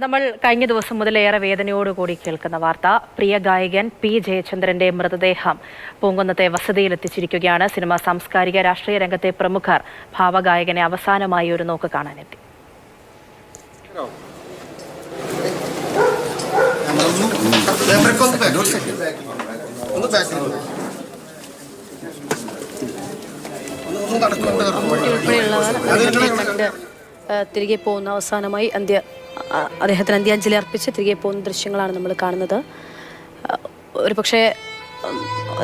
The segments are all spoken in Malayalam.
നമ്മൾ കഴിഞ്ഞ ദിവസം മുതൽ ഏറെ വേദനയോടുകൂടി കേൾക്കുന്ന വാർത്ത, പ്രിയ ഗായകൻ പി ജയചന്ദ്രന്റെ മൃതദേഹം പൂങ്കുന്നത്തെ വസതിയിലെത്തിച്ചിരിക്കുകയാണ്. സിനിമ, സാംസ്കാരിക, രാഷ്ട്രീയ രംഗത്തെ പ്രമുഖർ ഭാവഗായകനെ അവസാനമായി ഒരു നോക്ക് കാണാനെത്തി. തിരികെ പോകുന്ന അവസാനമായി അദ്ദേഹത്തിന് അന്ത്യാഞ്ജലി അർപ്പിച്ച് തിരികെ പോകുന്ന ദൃശ്യങ്ങളാണ് നമ്മൾ കാണുന്നത്. ഒരു പക്ഷേ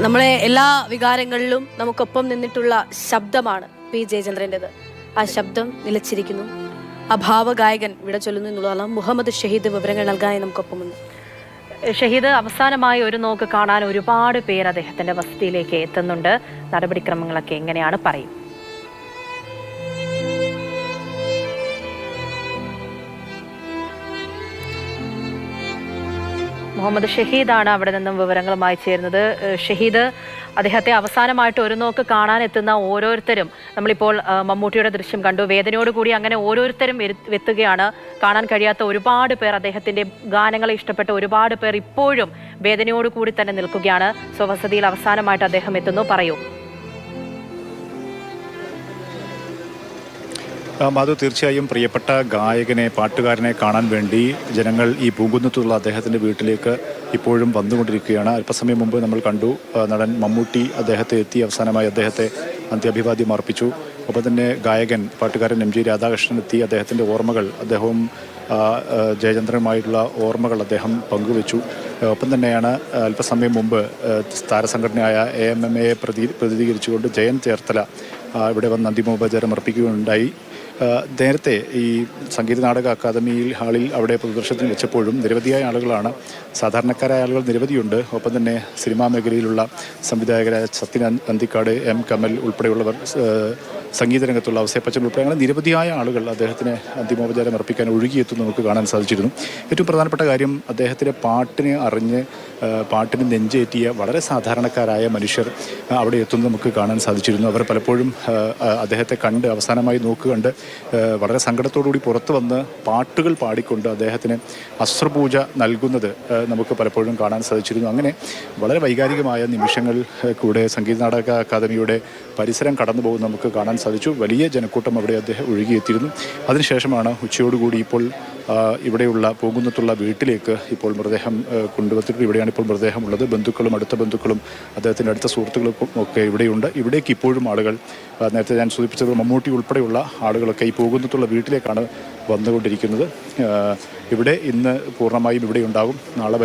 നമ്മളെ എല്ലാ വികാരങ്ങളിലും നമുക്കൊപ്പം നിന്നിട്ടുള്ള ശബ്ദമാണ് പി ജയചന്ദ്രൻ്റെത്. ആ ശബ്ദം നിലച്ചിരിക്കുന്നു. ആ ഭാവഗായകൻ വിട ചൊല്ലുന്നു എന്നുള്ളതാണ്. മുഹമ്മദ് ഷഹീദ് വിവരങ്ങൾ നൽകാനായി നമുക്കൊപ്പമുണ്ട്. ഷഹീദ്, അവസാനമായി ഒരു നോക്ക് കാണാൻ ഒരുപാട് പേർ അദ്ദേഹത്തിന്റെ വസതിയിലേക്ക് എത്തുന്നുണ്ട്. നടപടിക്രമങ്ങളൊക്കെ എങ്ങനെയാണ്, പറയും? മുഹമ്മദ് ഷഹീദാണ് അവിടെ നിന്നും വിവരങ്ങളുമായി ചേരുന്നത്. ഷഹീദ്, അദ്ദേഹത്തെ അവസാനമായിട്ട് ഒരു നോക്ക് കാണാൻ എത്തുന്ന ഓരോരുത്തരും, നമ്മളിപ്പോൾ മമ്മൂട്ടിയുടെ ദൃശ്യം കണ്ടു, വേദനയോടുകൂടി അങ്ങനെ ഓരോരുത്തരും എത്തുകയാണ്. കാണാൻ കഴിയാത്ത ഒരുപാട് പേർ, അദ്ദേഹത്തിന്റെ ഗാനങ്ങളെ ഇഷ്ടപ്പെട്ട ഒരുപാട് പേർ ഇപ്പോഴും വേദനയോടുകൂടി തന്നെ നിൽക്കുകയാണ്. സ്വവസതിയിൽ അവസാനമായിട്ട് അദ്ദേഹം എത്തുന്നു, പറയൂ. മാധു, തീർച്ചയായും പ്രിയപ്പെട്ട ഗായകനെ, പാട്ടുകാരനെ കാണാൻ വേണ്ടി ജനങ്ങൾ ഈ പൂങ്കുന്നത്തുള്ള അദ്ദേഹത്തിൻ്റെ വീട്ടിലേക്ക് ഇപ്പോഴും വന്നുകൊണ്ടിരിക്കുകയാണ്. അല്പസമയം മുമ്പ് നമ്മൾ കണ്ടു, നടൻ മമ്മൂട്ടി അദ്ദേഹത്തെ എത്തി അവസാനമായി അദ്ദേഹത്തെ അന്ത്യാഭിവാദ്യം അർപ്പിച്ചു. ഒപ്പം തന്നെ ഗായകൻ, പാട്ടുകാരൻ എം ജി രാധാകൃഷ്ണൻ എത്തി അദ്ദേഹത്തിൻ്റെ ഓർമ്മകൾ, അദ്ദേഹവും ജയചന്ദ്രനുമായിട്ടുള്ള ഓർമ്മകൾ അദ്ദേഹം പങ്കുവച്ചു. ഒപ്പം തന്നെയാണ് അല്പസമയം മുമ്പ് താരസംഘടനയായ AMMA പ്രതിനിധീകരിച്ചുകൊണ്ട് ജയൻ ചേർത്തല ഇവിടെ വന്ന് അന്തിമോപചാരം അർപ്പിക്കുകയുണ്ടായി. നേരത്തെ ഈ സംഗീത നാടക അക്കാദമി ഹാളിൽ അവിടെ പ്രദർശനത്തിന് വെച്ചപ്പോഴും നിരവധിയായ ആളുകളാണ്, സാധാരണക്കാരായ ആളുകൾ നിരവധിയുണ്ട്. ഒപ്പം തന്നെ സിനിമാ മേഖലയിലുള്ള സംവിധായകരായ സത്യൻ അന്തിക്കാട്, M കമൽ ഉൾപ്പെടെയുള്ളവർ, സംഗീത രംഗത്തുള്ള ഔസേപ്പച്ചൻ ഉൾപ്പെടെ അങ്ങനെ നിരവധിയായ ആളുകൾ അദ്ദേഹത്തിന് അന്തിമോപചാരം അർപ്പിക്കാൻ ഒഴുകിയെത്തും നമുക്ക് കാണാൻ സാധിച്ചിരുന്നു. ഏറ്റവും പ്രധാനപ്പെട്ട കാര്യം, അദ്ദേഹത്തിൻ്റെ പാട്ടിനെ അറിഞ്ഞ് പാട്ടിന് നെഞ്ചേറ്റിയ വളരെ സാധാരണക്കാരായ മനുഷ്യർ അവിടെ എത്തുന്നത് നമുക്ക് കാണാൻ സാധിച്ചിരുന്നു. അവർ പലപ്പോഴും അദ്ദേഹത്തെ കണ്ട് അവസാനമായി നോക്കുകണ്ട് വളരെ സങ്കടത്തോടുകൂടി പുറത്തു വന്ന് പാട്ടുകൾ പാടിക്കൊണ്ട് അദ്ദേഹത്തിന് അശ്രുപൂജ നൽകുന്നത് നമുക്ക് പലപ്പോഴും കാണാൻ സാധിച്ചിരുന്നു. അങ്ങനെ വളരെ വൈകാരികമായ നിമിഷങ്ങൾ കൂടെ സംഗീത നാടക അക്കാദമിയുടെ പരിസരം കടന്നു പോകുന്ന നമുക്ക് കാണാൻ സാധിച്ചു. വലിയ ജനക്കൂട്ടം അവിടെ അദ്ദേഹം ഒഴുകിയെത്തിയിരുന്നു. അതിനുശേഷമാണ് ഉച്ചയോടുകൂടി ഇപ്പോൾ ഇവിടെയുള്ള പൂങ്കുന്നത്തുള്ള വീട്ടിലേക്ക് ഇപ്പോൾ മൃതദേഹം കൊണ്ടുവന്നിട്ട് ഇവിടെയാണ് ഇപ്പോൾ മൃതദേഹം ഉള്ളത്. ബന്ധുക്കളും അടുത്ത ബന്ധുക്കളും അദ്ദേഹത്തിൻ്റെ അടുത്ത സുഹൃത്തുക്കളും ഒക്കെ ഇവിടെയുണ്ട്. ഇവിടേക്ക് ഇപ്പോഴും ആളുകൾ, നേരത്തെ ഞാൻ സൂചിപ്പിച്ചത് മമ്മൂട്ടി ഉൾപ്പെടെയുള്ള ആളുകളൊക്കെ ഈ പൂങ്കുന്നത്തുള്ള വീട്ടിലേക്കാണ് വന്നുകൊണ്ടിരിക്കുന്നത്. ഇവിടെ ഇന്ന് പൂർണ്ണമായും ഇവിടെ ഉണ്ടാകും. നാളെ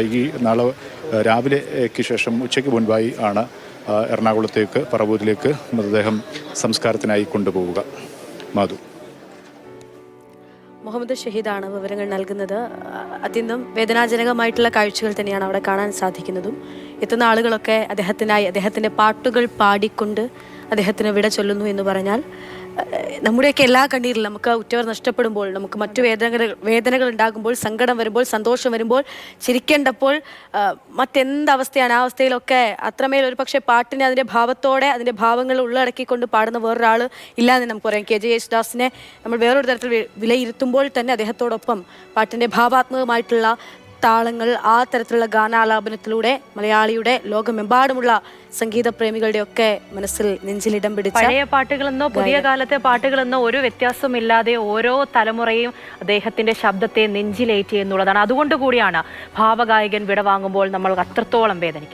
രാവിലെക്ക് ശേഷം ഉച്ചയ്ക്ക് മുൻപായി ആണ് എറണാകുളത്തേക്ക്, പറവൂരിലേക്ക് മൃതദേഹം സംസ്കാരത്തിനായി കൊണ്ടുപോവുക. മാധു. മുഹമ്മദ് ഷഹീദാണ് വിവരങ്ങൾ നൽകുന്നത്. അത്യന്തം വേദനാജനകമായിട്ടുള്ള കാഴ്ചകൾ തന്നെയാണ് അവിടെ കാണാൻ സാധിക്കുന്നതും. എത്തുന്ന ആളുകളൊക്കെ അദ്ദേഹത്തിൻ്റെ പാട്ടുകൾ പാടിക്കൊണ്ട് അദ്ദേഹത്തിന് വിട ചൊല്ലുന്നു എന്ന് പറഞ്ഞാൽ, നമ്മുടെയൊക്കെ എല്ലാ കണ്ണീരിലും നമുക്ക് ഉറ്റവർ നഷ്ടപ്പെടുമ്പോൾ, നമുക്ക് മറ്റു വേദനകൾ ഉണ്ടാകുമ്പോൾ, സങ്കടം വരുമ്പോൾ, സന്തോഷം വരുമ്പോൾ, ചിരിക്കേണ്ടപ്പോൾ, മറ്റെന്തവസ്ഥയാണ് ആ അവസ്ഥയിലൊക്കെ അത്രമേൽ ഒരു പക്ഷേ പാട്ടിനെ അതിൻ്റെ ഭാവത്തോടെ, അതിൻ്റെ ഭാവങ്ങൾ ഉള്ളടക്കിക്കൊണ്ട് പാടുന്ന വേറൊരാൾ ഇല്ലാന്ന് നമുക്ക് പറയാം. KJ യേശുദാസിനെ നമ്മൾ വേറൊരു തരത്തിൽ വിലയിരുത്തുമ്പോൾ തന്നെ അദ്ദേഹത്തോടൊപ്പം പാട്ടിൻ്റെ ഭാവാത്മകമായിട്ടുള്ള താളങ്ങൾ, ആ തരത്തിലുള്ള ഗാനാലാപനത്തിലൂടെ മലയാളിയുടെ ലോകമെമ്പാടുമുള്ള സംഗീത പ്രേമികളുടെ ഒക്കെ മനസ്സിൽ നെഞ്ചിലിടം പിടിച്ച, പഴയ പാട്ടുകളെന്നോ പുതിയ കാലത്തെ പാട്ടുകളെന്നോ ഒരു വ്യത്യാസമില്ലാതെ ഓരോ തലമുറയും അദ്ദേഹത്തിന്റെ ശബ്ദത്തെ നെഞ്ചിലേറ്റി എന്നുള്ളതാണ്. അതുകൊണ്ട് കൂടിയാണ് ഭാവഗായകൻ വിടവാങ്ങുമ്പോൾ നമ്മൾ അത്രത്തോളം വേദനിക്കുന്നത്.